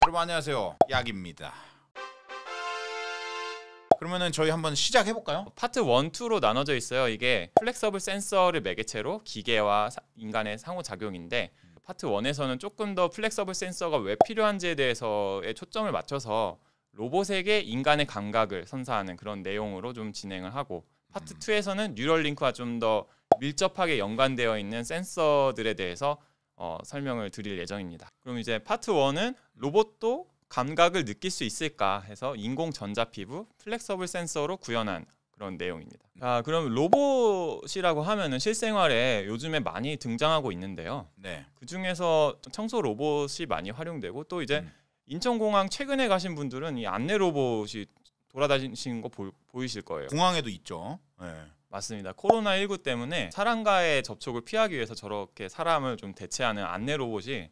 여러분 안녕하세요, 약입니다. 그러면은 저희 한번 시작해 볼까요? 파트 1, 2로 나눠져 있어요. 이게 플렉서블 센서를 매개체로 기계와 인간의 상호작용인데, 파트 1에서는 조금 더 플렉서블 센서가 왜 필요한지에 대해서의 초점을 맞춰서 로봇에게 인간의 감각을 선사하는 그런 내용으로 좀 진행을 하고, 파트 2에서는 뉴럴링크와 좀 더 밀접하게 연관되어 있는 센서들에 대해서 설명을 드릴 예정입니다. 그럼 이제 파트 1은 로봇도 감각을 느낄 수 있을까 해서 인공 전자피부 플렉서블 센서로 구현한 그런 내용입니다. 그럼 로봇이라고 하면은 실생활에 요즘에 많이 등장하고 있는데요. 네. 그 중에서 청소 로봇이 많이 활용되고, 또 이제 인천공항 최근에 가신 분들은 이 안내 로봇이 돌아다니시는 거 보이실 거예요. 공항에도 있죠. 네. 맞습니다. 코로나19 때문에 사람과의 접촉을 피하기 위해서 저렇게 사람을 좀 대체하는 안내 로봇이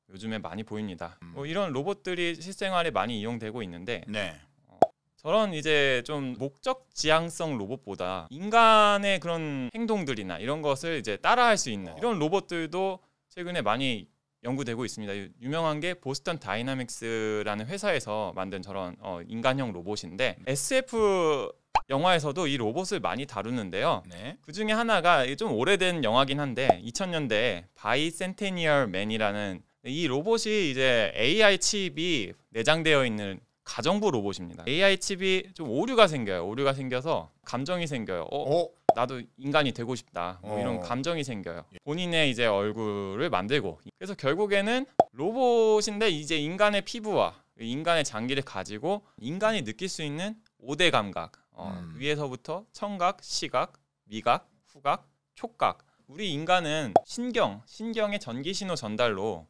요즘에 많이 보입니다. 이런 로봇들이 실생활에 많이 이용되고 있는데, 네. 저런 이제 좀 목적 지향성 로봇보다 인간의 그런 행동들이나 이런 것을 이제 따라할 수 있는 이런 로봇들도 최근에 많이 연구되고 있습니다. 유명한 게 보스턴 다이나믹스라는 회사에서 만든 저런 인간형 로봇인데, SF 영화에서도 이 로봇을 많이 다루는데요. 네. 그 중에 하나가 좀 오래된 영화긴 한데 2000년대에 바이센테니얼 맨이라는 이 로봇이 이제 AI 칩이 내장되어 있는 가정부 로봇입니다. AI 칩이 좀 오류가 생겨서 감정이 생겨요. 나도 인간이 되고 싶다. 이런 감정이 생겨요. 본인의 이제 얼굴을 만들고, 그래서 결국에는 로봇인데 이제 인간의 피부와 인간의 장기를 가지고 인간이 느낄 수 있는 5대 감각, 위에서부터 청각, 시각, 미각, 후각, 촉각. 우리 인간은 신경의 전기 신호 전달로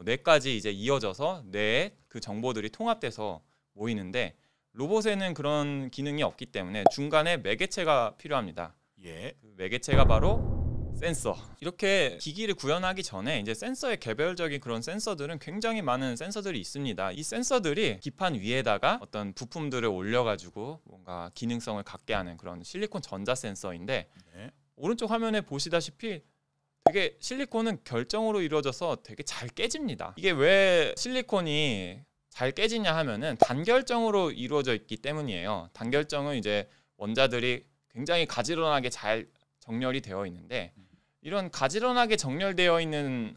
뇌까지 이제 이어져서 뇌에 그 정보들이 통합돼서 모이는데, 로봇에는 그런 기능이 없기 때문에 중간에 매개체가 필요합니다. 예. 그 매개체가 바로 센서. 이렇게 기기를 구현하기 전에 이제 센서의 개별적인 그런 센서들은 굉장히 많은 센서들이 있습니다. 이 센서들이 기판 위에다가 어떤 부품들을 올려가지고 뭔가 기능성을 갖게 하는 그런 실리콘 전자 센서인데, 네. 오른쪽 화면에 보시다시피 되게 실리콘은 결정으로 이루어져서 되게 잘 깨집니다. 이게 왜 실리콘이 잘 깨지냐 하면은 단결정으로 이루어져 있기 때문이에요. 단결정은 이제 원자들이 굉장히 가지런하게 잘 정렬이 되어 있는데, 이런 가지런하게 정렬되어 있는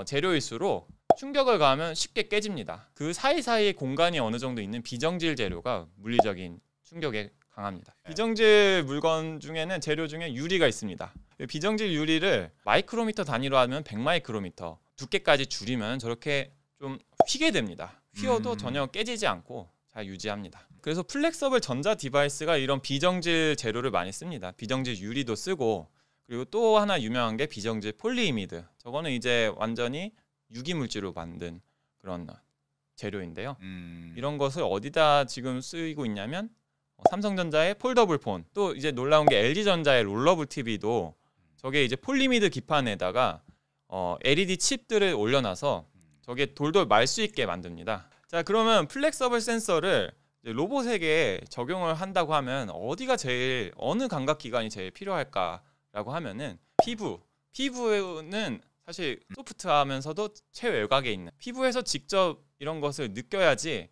재료일수록 충격을 가하면 쉽게 깨집니다. 그 사이사이에 공간이 어느 정도 있는 비정질 재료가 물리적인 충격에 강합니다. 비정질 물건 중에는 재료 중에 유리가 있습니다. 비정질 유리를 마이크로미터 단위로 하면 100마이크로미터 두께까지 줄이면 저렇게 좀 휘게 됩니다. 휘어도 전혀 깨지지 않고 잘 유지합니다. 그래서 플렉서블 전자 디바이스가 이런 비정질 재료를 많이 씁니다. 비정질 유리도 쓰고, 그리고 또 하나 유명한 게 비정질 폴리이미드. 저거는 이제 완전히 유기물질로 만든 그런 재료인데요. 이런 것을 어디다 지금 쓰이고 있냐면 삼성전자의 폴더블 폰, 또 이제 놀라운 게 LG전자의 롤러블 TV도 저게 이제 폴리미드 기판에다가 LED 칩들을 올려놔서 저게 돌돌 말 수 있게 만듭니다. 자, 그러면 플렉서블 센서를 로봇에게 적용을 한다고 하면 어느 감각 기관이 제일 필요할까라고 하면은 피부는 사실 소프트하면서도 최외곽에 있는 피부에서 직접 이런 것을 느껴야지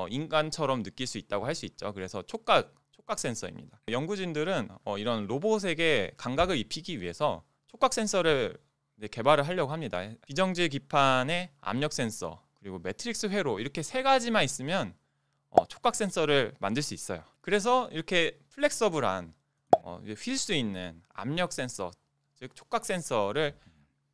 인간처럼 느낄 수 있다고 할 수 있죠. 그래서 촉각 센서입니다. 연구진들은 이런 로봇에게 감각을 입히기 위해서 촉각 센서를 개발을 하려고 합니다. 비정질 기판의 압력 센서, 그리고 매트릭스 회로, 이렇게 세 가지만 있으면 촉각 센서를 만들 수 있어요. 그래서 이렇게 플렉서블한 휠 수 있는 압력 센서, 즉 촉각 센서를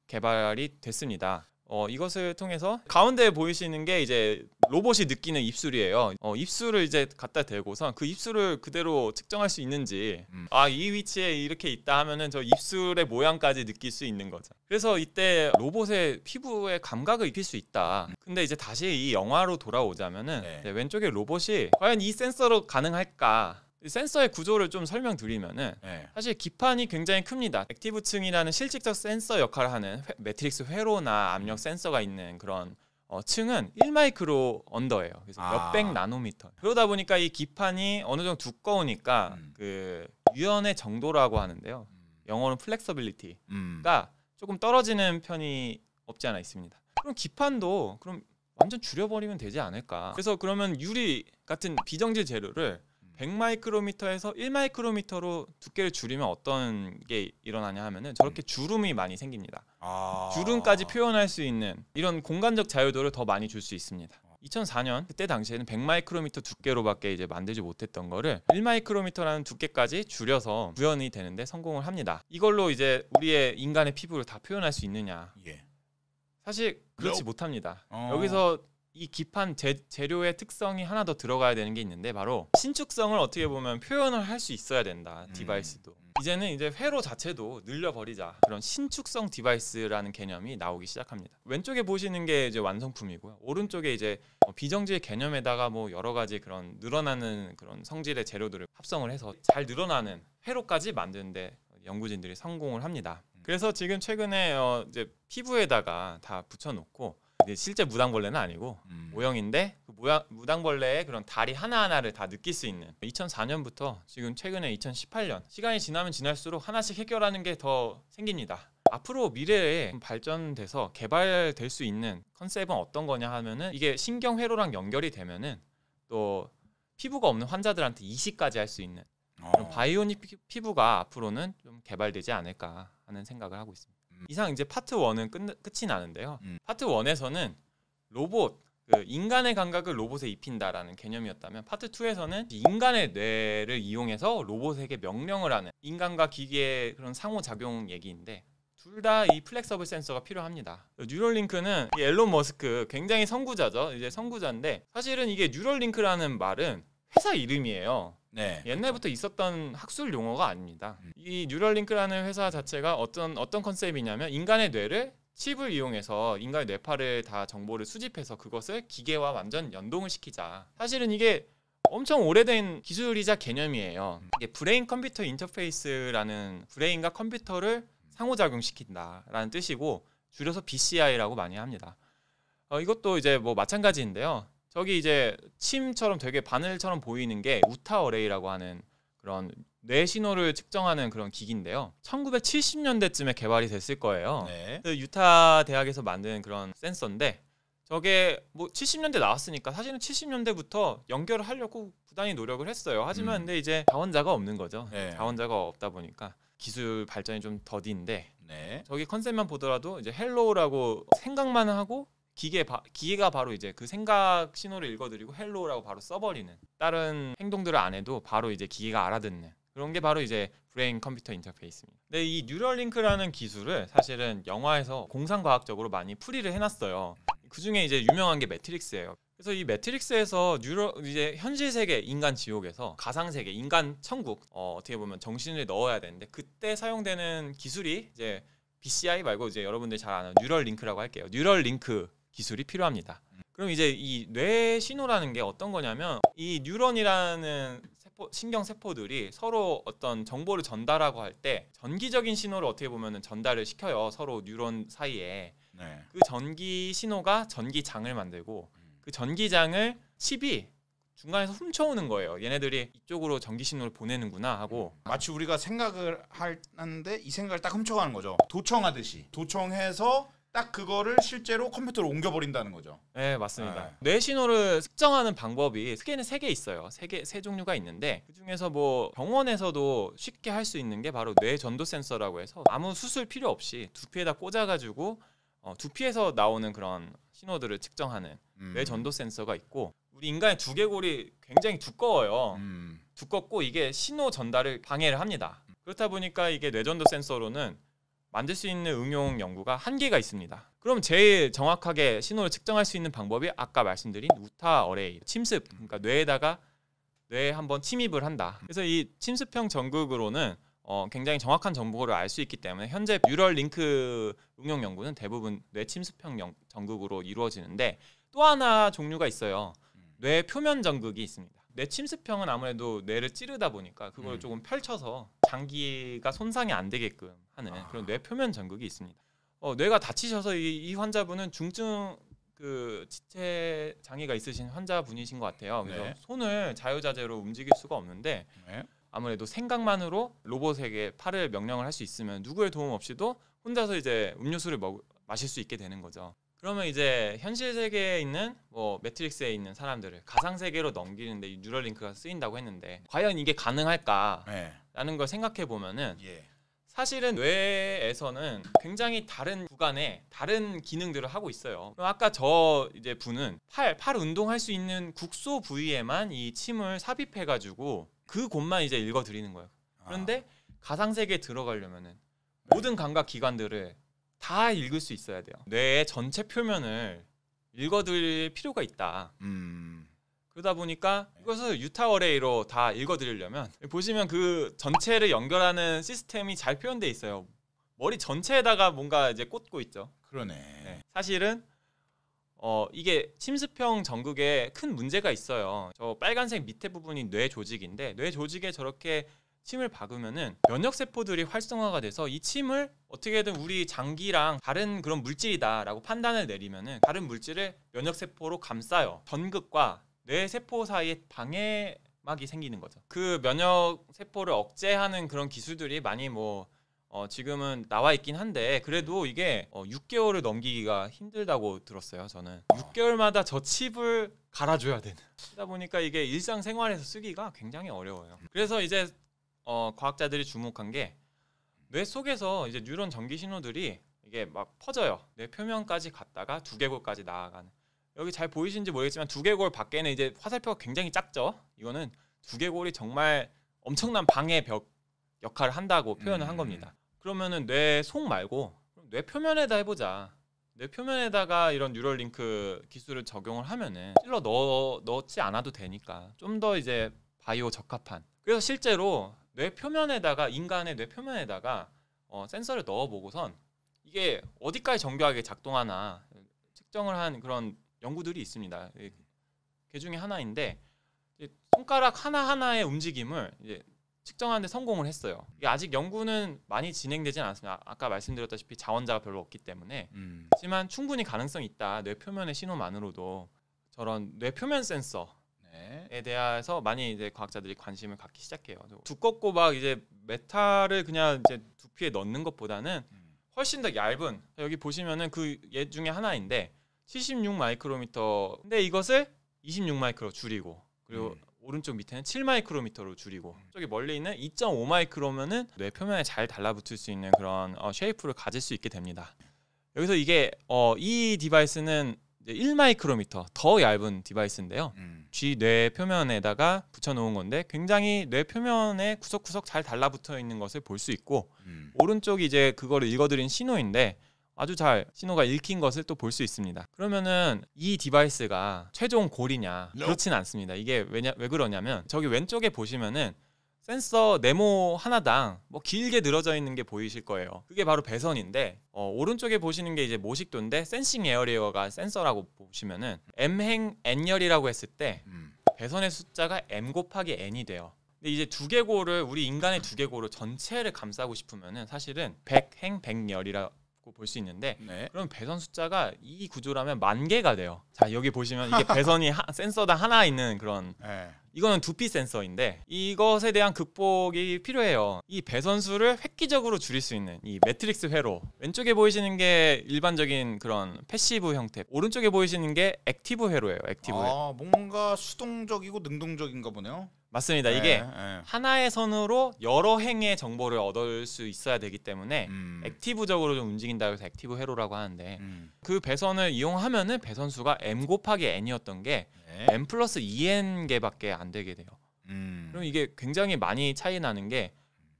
개발이 됐습니다. 이것을 통해서 가운데 보이시는 게 이제 로봇이 느끼는 입술이에요. 입술을 이제 갖다 대고서 그 입술을 그대로 측정할 수 있는지, 이 위치에 이렇게 있다 하면은 저 입술의 모양까지 느낄 수 있는 거죠. 그래서 이때 로봇의 피부에 감각을 입힐 수 있다. 근데 이제 다시 이 영화로 돌아오자면은 이제 왼쪽에 로봇이 과연 이 센서로 가능할까? 센서의 구조를 좀 설명드리면은, 사실 기판이 굉장히 큽니다. 액티브층이라는 실질적 센서 역할을 하는 매트릭스 회로나 압력 센서가 있는 그런 층은 1마이크로 언더예요. 그래서 몇백 나노미터. 그러다 보니까 이 기판이 어느 정도 두꺼우니까 그 유연의 정도라고 하는데요. 영어로는 플렉서빌리티가 조금 떨어지는 편이 없지 않아 있습니다. 그럼 기판도 완전 줄여버리면 되지 않을까. 그래서 그러면 유리 같은 비정질 재료를 100마이크로미터에서 1마이크로미터로 두께를 줄이면 어떤 게 일어나냐 하면은 저렇게 주름이 많이 생깁니다. 주름까지 표현할 수 있는 이런 공간적 자유도를 더 많이 줄 수 있습니다. 2004년 그때 당시에는 100마이크로미터 두께로밖에 이제 만들지 못했던 거를 1마이크로미터라는 두께까지 줄여서 구현이 되는데 성공을 합니다. 이걸로 이제 우리의 인간의 피부를 다 표현할 수 있느냐? 예. 사실 그렇지 못합니다. 여기서 이 기판 재료의 특성이 하나 더 들어가야 되는 게 있는데 바로 신축성을 어떻게 보면 표현을 할 수 있어야 된다. 디바이스도. 이제는 이제 회로 자체도 늘려버리자. 그런 신축성 디바이스라는 개념이 나오기 시작합니다. 왼쪽에 보시는 게 이제 완성품이고요. 오른쪽에 이제 비정질 개념에다가 뭐 여러 가지 그런 늘어나는 그런 성질의 재료들을 합성을 해서 잘 늘어나는 회로까지 만드는데 연구진들이 성공을 합니다. 그래서 지금 최근에 이제 피부에다가 다 붙여놓고 실제 무당벌레는 아니고 모형인데 그 무당벌레의 그런 다리 하나하나를 다 느낄 수 있는 2004년부터 지금 최근에 2018년 시간이 지나면 지날수록 하나씩 해결하는 게 더 생깁니다. 앞으로 미래에 발전돼서 개발될 수 있는 컨셉은 어떤 거냐 하면은 이게 신경회로랑 연결이 되면은 또 피부가 없는 환자들한테 이식까지 할 수 있는 그런 바이오닉 피부가 앞으로는 좀 개발되지 않을까 하는 생각을 하고 있습니다. 이상 이제 파트 1은 끝이 나는데요. 파트 1에서는 로봇, 그 인간의 감각을 로봇에 입힌다라는 개념이었다면 파트 2에서는 인간의 뇌를 이용해서 로봇에게 명령을 하는 인간과 기계의 그런 상호작용 얘기인데 둘 다 이 플렉서블 센서가 필요합니다. 뉴럴링크는 앨런 머스크 굉장히 선구자죠. 이제 선구자인데 사실은 이게 뉴럴링크라는 말은 회사 이름이에요. 네, 옛날부터 있었던 학술 용어가 아닙니다. 이 뉴럴링크라는 회사 자체가 어떤 컨셉이냐면 인간의 뇌를 칩을 이용해서 인간의 뇌파를 다 정보를 수집해서 그것을 기계와 완전 연동을 시키자. 사실은 이게 엄청 오래된 기술이자 개념이에요. 이게 브레인 컴퓨터 인터페이스라는 브레인과 컴퓨터를 상호작용시킨다라는 뜻이고 줄여서 BCI라고 많이 합니다. 이것도 이제 뭐 마찬가지인데요. 저기 이제 침처럼 되게 바늘처럼 보이는 게 우타 어레이라고 하는 그런 뇌 신호를 측정하는 그런 기기인데요. 1970년대쯤에 개발이 됐을 거예요. 네. 유타 대학에서 만든 그런 센서인데 저게 뭐 70년대 나왔으니까 사실은 70년대부터 연결을 하려고 부단히 노력을 했어요. 하지만 근데 이제 자원자가 없는 거죠. 네. 자원자가 없다 보니까 기술 발전이 좀 더딘데 네. 저기 컨셉만 보더라도 이제 헬로우라고 생각만 하고 기계가 바로 이제 그 생각 신호를 읽어드리고 헬로우라고 바로 써버리는 다른 행동들을 안 해도 바로 이제 기계가 알아듣는 그런 게 바로 이제 브레인 컴퓨터 인터페이스입니다. 근데 이 뉴럴링크라는 기술을 사실은 영화에서 공상과학적으로 많이 풀이를 해놨어요. 그 중에 이제 유명한 게 매트릭스예요. 그래서 이 매트릭스에서 이제 현실 세계 인간 지옥에서 가상 세계 인간 천국 어떻게 보면 정신을 넣어야 되는데 그때 사용되는 기술이 이제 BCI 말고 이제 여러분들이 잘 아는 뉴럴링크라고 할게요. 뉴럴링크 기술이 필요합니다. 그럼 이제 이 뇌 신호라는 게 어떤 거냐면 이 뉴런이라는 신경 세포들이 서로 어떤 정보를 전달하고 할 때 전기적인 신호를 어떻게 보면은 전달을 시켜요. 서로 뉴런 사이에. 네. 그 전기 신호가 전기장을 만들고 그 전기장을 칩이 중간에서 훔쳐오는 거예요. 얘네들이 이쪽으로 전기 신호를 보내는구나 하고 마치 우리가 생각을 하는데 이 생각을 딱 훔쳐가는 거죠. 도청하듯이 도청해서 딱 그거를 실제로 컴퓨터로 옮겨버린다는 거죠. 네, 맞습니다. 뇌 신호를 측정하는 방법이 크게는 3개 있어요. 세 종류가 있는데 그중에서 뭐 병원에서도 쉽게 할 수 있는 게 바로 뇌 전도 센서라고 해서 아무 수술 필요 없이 두피에다 꽂아가지고 두피에서 나오는 그런 신호들을 측정하는 뇌 전도 센서가 있고 우리 인간의 두개골이 굉장히 두꺼워요. 두껍고 이게 신호 전달을 방해를 합니다. 그렇다 보니까 이게 뇌전도 센서로는 만들 수 있는 응용 연구가 한계가 있습니다. 그럼 제일 정확하게 신호를 측정할 수 있는 방법이 아까 말씀드린 우타 어레이, 침습, 그러니까 뇌에 한번 침입을 한다. 그래서 이 침습형 전극으로는 굉장히 정확한 정보를 알 수 있기 때문에 현재 뉴럴링크 응용 연구는 대부분 뇌 침습형 전극으로 이루어지는데 또 하나 종류가 있어요. 뇌 표면 전극이 있습니다. 뇌 침습형은 아무래도 뇌를 찌르다 보니까 그걸 조금 펼쳐서 장기가 손상이 안 되게끔 하는 그런 뇌 표면 전극이 있습니다. 뇌가 다치셔서 이 환자분은 중증 그 지체 장애가 있으신 환자분이신 것 같아요. 그래서 네. 손을 자유자재로 움직일 수가 없는데 네. 아무래도 생각만으로 로봇에게 팔을 명령을 할 수 있으면 누구의 도움 없이도 혼자서 이제 음료수를 마실 수 있게 되는 거죠. 그러면 이제 현실 세계에 있는 뭐 매트릭스에 있는 사람들을 가상 세계로 넘기는데 이 뉴럴링크가 쓰인다고 했는데 과연 이게 가능할까라는 걸 생각해 보면은 사실은 뇌에서는 굉장히 다른 구간에 다른 기능들을 하고 있어요. 그럼 아까 저 이제 분은 팔 운동할 수 있는 국소 부위에만 이 침을 삽입해 가지고 그 곳만 이제 읽어 드리는 거예요. 그런데 가상 세계에 들어가려면은 모든 감각 기관들을 다 읽을 수 있어야 돼요. 뇌의 전체 표면을 읽어드릴 필요가 있다. 그러다 보니까 이것을 유타 어레이로 다 읽어드리려면 보시면 그 전체를 연결하는 시스템이 잘 표현돼 있어요. 머리 전체에다가 뭔가 이제 꽂고 있죠. 그러네. 네. 사실은 이게 침습형 전극에 큰 문제가 있어요. 저 빨간색 밑에 부분이 뇌 조직인데 뇌 조직에 저렇게 침을 박으면은 면역 세포들이 활성화가 돼서 이 침을 어떻게든 우리 장기랑 다른 그런 물질이다라고 판단을 내리면은 다른 물질을 면역 세포로 감싸요. 전극과 뇌 세포 사이에 방해막이 생기는 거죠. 그 면역 세포를 억제하는 그런 기술들이 많이 지금은 나와 있긴 한데 그래도 이게 6개월을 넘기기가 힘들다고 들었어요. 저는 6개월마다 저 칩을 갈아줘야 되는. 그러다 보니까 이게 일상생활에서 쓰기가 굉장히 어려워요. 그래서 이제 과학자들이 주목한 게 뇌 속에서 이제 뉴런 전기 신호들이 이게 막 퍼져요. 뇌 표면까지 갔다가 두개골까지 나아가는. 여기 잘 보이시는지 모르겠지만 두개골 밖에는 이제 화살표가 굉장히 작죠. 이거는 두개골이 정말 엄청난 방해 벽 역할을 한다고 표현을 한 겁니다. 그러면은 뇌 속 말고 뇌 표면에다 해보자. 뇌 표면에다가 이런 뉴럴링크 기술을 적용을 하면은 찔러 넣지 않아도 되니까 좀 더 이제 바이오 적합한. 그래서 실제로 뇌 표면에다가 인간의 뇌 표면에다가 센서를 넣어보고선 이게 어디까지 정교하게 작동하나 측정을 한 그런 연구들이 있습니다. 그 중에 하나인데 손가락 하나하나의 움직임을 이제 측정하는 데 성공을 했어요. 이게 아직 연구는 많이 진행되진 않았습니다. 아까 말씀드렸다시피 자원자가 별로 없기 때문에 하지만 충분히 가능성이 있다. 뇌 표면의 신호만으로도 저런 뇌 표면 센서에 대해서 많이 이제 과학자들이 관심을 갖기 시작해요. 두껍고 막 이제 메탈을 그냥 이제 두피에 넣는 것보다는 훨씬 더 얇은, 여기 보시면은 그 얘 중에 하나인데 76 마이크로미터. 근데 이것을 26 마이크로 줄이고 그리고 오른쪽 밑에는 7 마이크로미터로 줄이고 저기 멀리 있는 2.5 마이크로면은 뇌 표면에 잘 달라붙을 수 있는 그런 쉐이프를 가질 수 있게 됩니다. 여기서 이게 이 디바이스는 이제 1 마이크로미터 더 얇은 디바이스인데요. 쥐 뇌 표면에다가 붙여놓은 건데 굉장히 뇌 표면에 구석구석 잘 달라붙어 있는 것을 볼 수 있고 오른쪽이 이제 그거를 읽어드린 신호인데 아주 잘 신호가 읽힌 것을 또 볼 수 있습니다. 그러면은 이 디바이스가 최종 골이냐? 그렇진 않습니다. 이게 왜 그러냐면 저기 왼쪽에 보시면은 센서 네모 하나당 뭐 길게 늘어져 있는 게 보이실 거예요. 그게 바로 배선인데 오른쪽에 보시는 게 이제 모식도인데 센싱 에어리어가 센서라고 보시면은 m행 n열이라고 했을 때 배선의 숫자가 m 곱하기 n이 돼요. 근데 이제 두개골을 우리 인간의 두개골을 전체를 감싸고 싶으면은 사실은 100행 100열이라 볼 수 있는데 그럼 배선 숫자가 이 구조라면 10,000개가 돼요. 자 여기 보시면 이게 배선이 센서당 하나 있는 그런 이거는 두피 센서인데 이것에 대한 극복이 필요해요. 이 배선 수를 획기적으로 줄일 수 있는 이 매트릭스 회로, 왼쪽에 보이시는 게 일반적인 그런 패시브 형태, 오른쪽에 보이시는 게 액티브 회로예요. 액티브 회로. 뭔가 수동적이고 능동적인가 보네요. 맞습니다. 이게 하나의 선으로 여러 행의 정보를 얻을 수 있어야 되기 때문에 액티브적으로 좀 움직인다고 해서 액티브 회로라고 하는데 그 배선을 이용하면은 배선 수가 m 곱하기 n이었던 게 m 플러스 2n개밖에 안 되게 돼요. 그럼 이게 굉장히 많이 차이 나는 게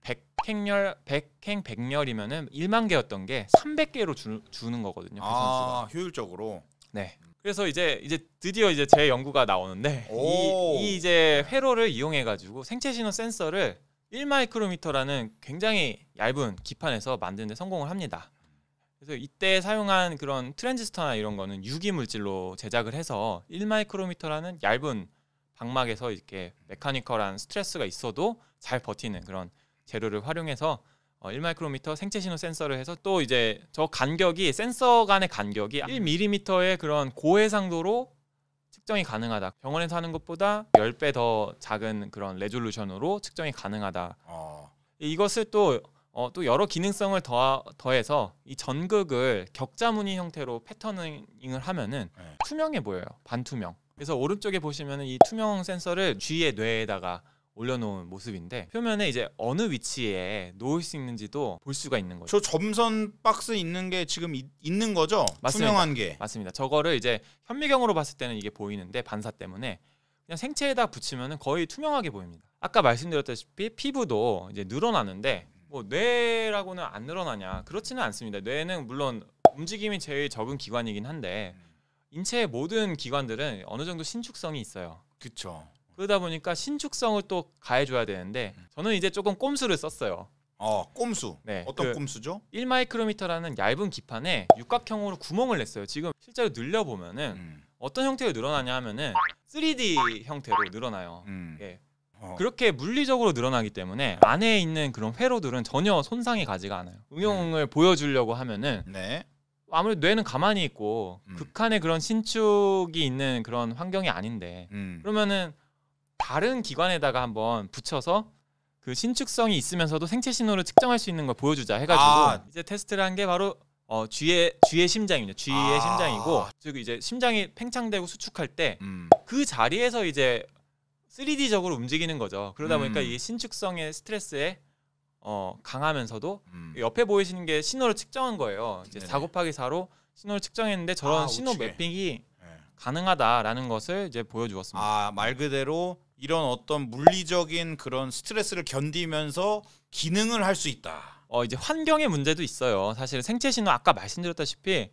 100행 100열이면은 1만 개였던 게 300개로 주는 거거든요. 배선 수가. 효율적으로. 네. 그래서 이제 드디어 이제 제 연구가 나오는데 이 이제 회로를 이용해 가지고 생체 신호 센서를 1 마이크로미터라는 굉장히 얇은 기판에서 만드는 데 성공을 합니다. 그래서 이때 사용한 그런 트랜지스터나 이런 거는 유기 물질로 제작을 해서 1 마이크로미터라는 얇은 방막에서 이렇게 메카니컬한 스트레스가 있어도 잘 버티는 그런 재료를 활용해서 1 마이크로미터 생체 신호 센서를 해서 또 이제 저 간격이 센서 간의 간격이 1mm의 그런 고해상도로 측정이 가능하다. 병원에서 하는 것보다 10배 더 작은 그런 레졸루션으로 측정이 가능하다. 이것을 또 또 여러 기능성을 더해서 이 전극을 격자 무늬 형태로 패터닝을 하면은 네. 투명해 보여요. 반투명. 그래서 오른쪽에 보시면은 이 투명 센서를 쥐의 뇌에다가 올려놓은 모습인데 표면에 이제 어느 위치에 놓을 수 있는지도 볼 수가 있는 거죠. 저 점선 박스 있는 게 지금 있는 거죠? 맞습니다. 투명한 게. 맞습니다. 저거를 이제 현미경으로 봤을 때는 이게 보이는데 반사 때문에 그냥 생체에다 붙이면은 거의 투명하게 보입니다. 아까 말씀드렸다시피 피부도 이제 늘어나는데 뭐 뇌라고는 안 늘어나냐? 그렇지는 않습니다. 뇌는 물론 움직임이 제일 적은 기관이긴 한데 인체의 모든 기관들은 어느 정도 신축성이 있어요. 그렇죠. 그러다 보니까 신축성을 또 가해줘야 되는데 저는 이제 조금 꼼수를 썼어요. 꼼수. 네, 어떤 꼼수죠? 1마이크로미터라는 얇은 기판에 육각형으로 구멍을 냈어요. 지금 실제로 늘려보면은 어떤 형태로 늘어나냐 하면은 3D 형태로 늘어나요. 예. 그렇게 물리적으로 늘어나기 때문에 안에 있는 그런 회로들은 전혀 손상이 가지가 않아요. 응용을 보여주려고 하면은 네. 아무래도 뇌는 가만히 있고 극한의 그런 신축이 있는 그런 환경이 아닌데 그러면은 다른 기관에다가 한번 붙여서 그 신축성이 있으면서도 생체 신호를 측정할 수 있는 걸 보여주자 해가지고 이제 테스트를 한 게 바로 쥐의 심장입니다. 쥐의 심장이고 즉 이제 심장이 팽창되고 수축할 때 그 자리에서 이제 3D적으로 움직이는 거죠. 그러다 보니까 이 신축성의 스트레스에 강하면서도 옆에 보이시는 게 신호를 측정한 거예요. 이제 4 곱하기 4로 신호를 측정했는데 저런 신호 우측에. 매핑이 가능하다라는 것을 이제 보여주었습니다. 말 그대로 이런 어떤 물리적인 그런 스트레스를 견디면서 기능을 할 수 있다. 이제 환경의 문제도 있어요. 사실 생체 신호 아까 말씀드렸다시피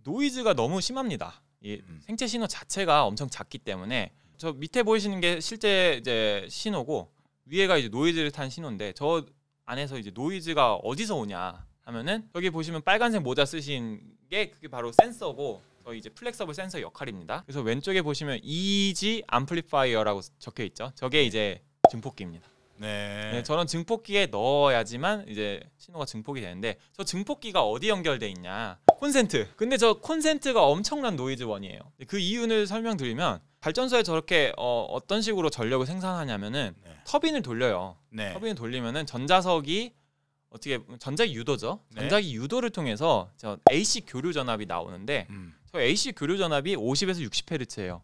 노이즈가 너무 심합니다. 이 생체 신호 자체가 엄청 작기 때문에 저 밑에 보이시는 게 실제 이제 신호고 위에가 이제 노이즈를 탄 신호인데 저 안에서 이제 노이즈가 어디서 오냐 하면은 여기 보시면 빨간색 모자 쓰신 게 그게 바로 센서고 저희 이제 플렉서블 센서 역할입니다. 그래서 왼쪽에 보시면 EEG 암플리파이어라고 적혀 있죠. 저게 이제 증폭기입니다. 네, 저런 증폭기에 넣어야지만 이제 신호가 증폭이 되는데 저 증폭기가 어디 연결돼 있냐? 콘센트. 근데 저 콘센트가 엄청난 노이즈 원이에요. 그 이유를 설명드리면 발전소에 저렇게 어떤 식으로 전력을 생산하냐면은 터빈을 돌려요. 터빈을 돌리면은 전자석이 어떻게 전자기 유도죠. 전자기 유도를 통해서 저 AC 교류 전압이 나오는데 저 AC 교류 전압이 50에서 60Hz예요.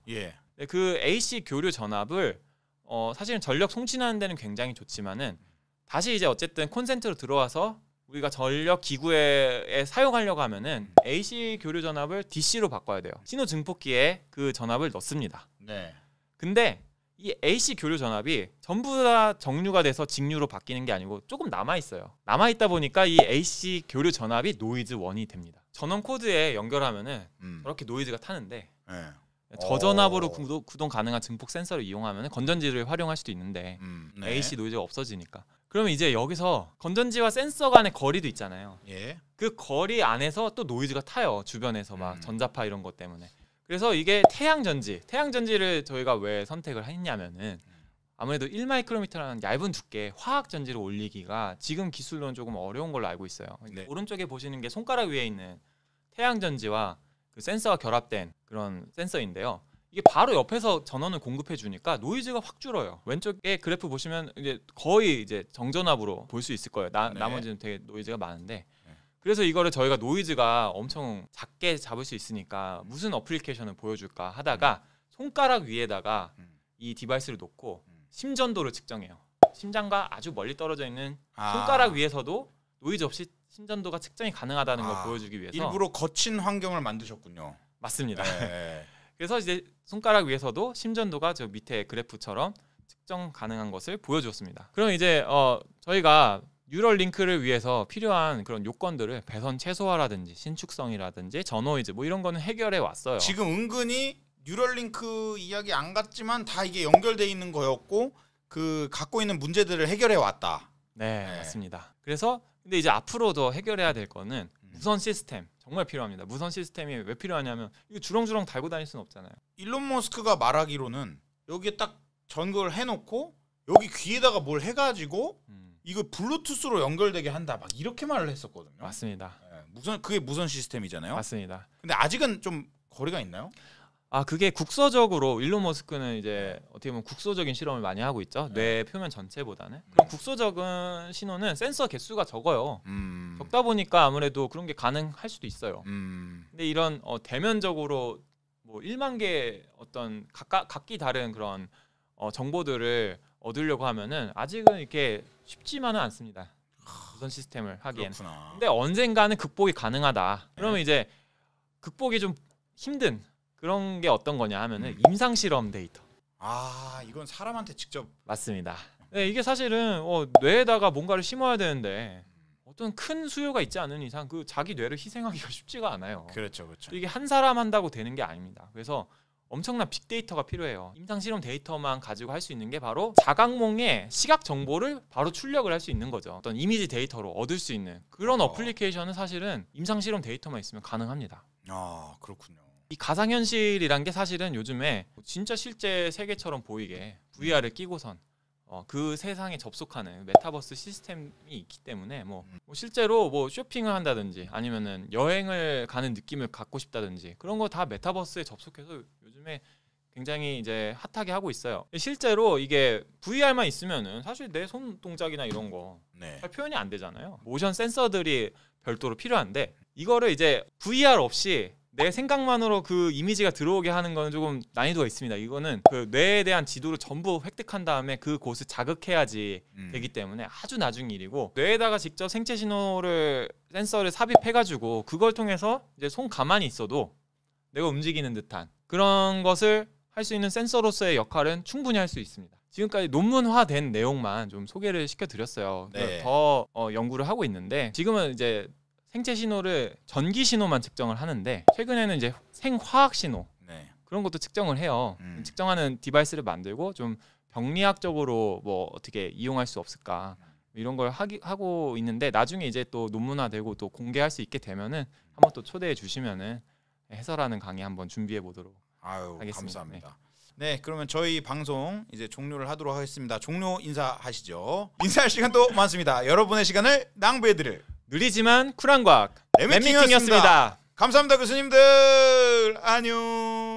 그 AC 교류 전압을 사실은 전력 송진하는 데는 굉장히 좋지만은 다시 이제 어쨌든 콘센트로 들어와서 우리가 전력 기구에 사용하려고 하면은 AC 교류 전압을 DC로 바꿔야 돼요. 신호 증폭기에 그 전압을 넣습니다. 근데 이 AC 교류 전압이 전부 다 정류가 돼서 직류로 바뀌는 게 아니고 조금 남아 있어요. 남아 있다 보니까 이 AC 교류 전압이 노이즈 원이 됩니다. 전원 코드에 연결하면은 저렇게 노이즈가 타는데 저전압으로 구동 가능한 증폭 센서를 이용하면 건전지를 활용할 수도 있는데 AC 노이즈가 없어지니까 그러면 이제 여기서 건전지와 센서 간의 거리도 있잖아요. 그 거리 안에서 또 노이즈가 타요. 주변에서 막 전자파 이런 것 때문에. 그래서 이게 태양전지를 저희가 왜 선택을 했냐면은 아무래도 1마이크로미터라는 얇은 두께 화학 전지를 올리기가 지금 기술로는 조금 어려운 걸로 알고 있어요. 오른쪽에 보시는 게 손가락 위에 있는 태양전지와 그 센서가 결합된 그런 센서인데요. 이게 바로 옆에서 전원을 공급해 주니까 노이즈가 확 줄어요. 왼쪽에 그래프 보시면 이제 거의 이제 정전압으로 볼 수 있을 거예요. 나머지는 되게 노이즈가 많은데 그래서 이거를 저희가 노이즈가 엄청 작게 잡을 수 있으니까 무슨 어플리케이션을 보여줄까 하다가 손가락 위에다가 이 디바이스를 놓고 심전도를 측정해요. 심장과 아주 멀리 떨어져 있는 손가락 위에서도 노이즈 없이 심전도가 측정이 가능하다는 걸 보여주기 위해서 일부러 거친 환경을 만드셨군요. 맞습니다. 그래서 이제 손가락 위에서도 심전도가 저 밑에 그래프처럼 측정 가능한 것을 보여주었습니다. 그럼 이제 저희가 뉴럴 링크를 위해서 필요한 그런 요건들을 배선 최소화라든지 신축성이라든지 전노이즈 뭐 이런 거는 해결해 왔어요. 지금 은근히 뉴럴링크 이야기 안 갔지만 다 이게 연결돼 있는 거였고 그 갖고 있는 문제들을 해결해 왔다. 네, 맞습니다. 그래서 근데 이제 앞으로 더 해결해야 될 거는 무선 시스템 정말 필요합니다. 무선 시스템이 왜 필요하냐면 이거 주렁주렁 달고 다닐 수는 없잖아요. 일론 머스크가 말하기로는 여기에 딱 전극을 해놓고 여기 귀에다가 뭘 해가지고 이거 블루투스로 연결되게 한다 막 이렇게 말을 했었거든요. 맞습니다. 그게 무선 시스템이잖아요. 맞습니다. 근데 아직은 좀 거리가 있나요? 그게 국소적으로 일론 머스크는 이제 어떻게 보면 국소적인 실험을 많이 하고 있죠. 뇌 표면 전체보다는. 그럼 국소적인 신호는 센서 개수가 적어요. 적다 보니까 아무래도 그런 게 가능할 수도 있어요. 근데 이런 대면적으로 뭐 1만 개 어떤 각기 다른 그런 정보들을 얻으려고 하면은 아직은 이렇게 쉽지만은 않습니다. 무선 시스템을 하기엔. 그렇구나. 근데 언젠가는 극복이 가능하다. 그러면 이제 극복이 좀 힘든 그런 게 어떤 거냐 하면은 임상 실험 데이터. 이건 사람한테 직접. 맞습니다. 네, 이게 사실은 뇌에다가 뭔가를 심어야 되는데 어떤 큰 수요가 있지 않은 이상 그 자기 뇌를 희생하기가 쉽지가 않아요. 그렇죠, 그렇죠. 이게 한 사람 한다고 되는 게 아닙니다. 그래서 엄청난 빅데이터가 필요해요. 임상 실험 데이터만 가지고 할 수 있는 게 바로 자각몽의 시각 정보를 바로 출력을 할 수 있는 거죠. 어떤 이미지 데이터로 얻을 수 있는 그런 어플리케이션은 사실은 임상 실험 데이터만 있으면 가능합니다. 그렇군요. 이 가상현실이란 게 사실은 요즘에 진짜 실제 세계처럼 보이게 VR을 끼고선 그 세상에 접속하는 메타버스 시스템이 있기 때문에 뭐 실제로 뭐 쇼핑을 한다든지 아니면은 여행을 가는 느낌을 갖고 싶다든지 그런 거 다 메타버스에 접속해서 요즘에 굉장히 이제 핫하게 하고 있어요. 실제로 이게 VR만 있으면은 사실 내 손 동작이나 이런 거 잘 표현이 안 되잖아요. 모션 센서들이 별도로 필요한데 이거를 이제 VR 없이 내 생각만으로 그 이미지가 들어오게 하는 거는 조금 난이도가 있습니다. 이거는 그 뇌에 대한 지도를 전부 획득한 다음에 그 곳을 자극해야지 되기 때문에 아주 나중 일이고 뇌에다가 직접 생체 신호를 센서를 삽입해가지고 그걸 통해서 이제 손 가만히 있어도 내가 움직이는 듯한 그런 것을 할 수 있는 센서로서의 역할은 충분히 할 수 있습니다. 지금까지 논문화된 내용만 좀 소개를 시켜드렸어요. 네. 더 연구를 하고 있는데 지금은 이제 생체 신호를 전기 신호만 측정을 하는데 최근에는 이제 생화학 신호 그런 것도 측정을 해요. 측정하는 디바이스를 만들고 좀 병리학적으로 뭐 어떻게 이용할 수 없을까 이런 걸 하고 있는데 나중에 이제 또 논문화되고 또 공개할 수 있게 되면은 한번 또 초대해 주시면은 해설하는 강의 한번 준비해 보도록 하겠습니다. 감사합니다. 네, 그러면 저희 방송 이제 종료를 하도록 하겠습니다. 종료 인사하시죠. 인사할 시간도 많습니다. 여러분의 시간을 낭비해드릴 느리지만 쿨한 과학 랩미팅이었습니다. 감사합니다, 교수님들. 안녕.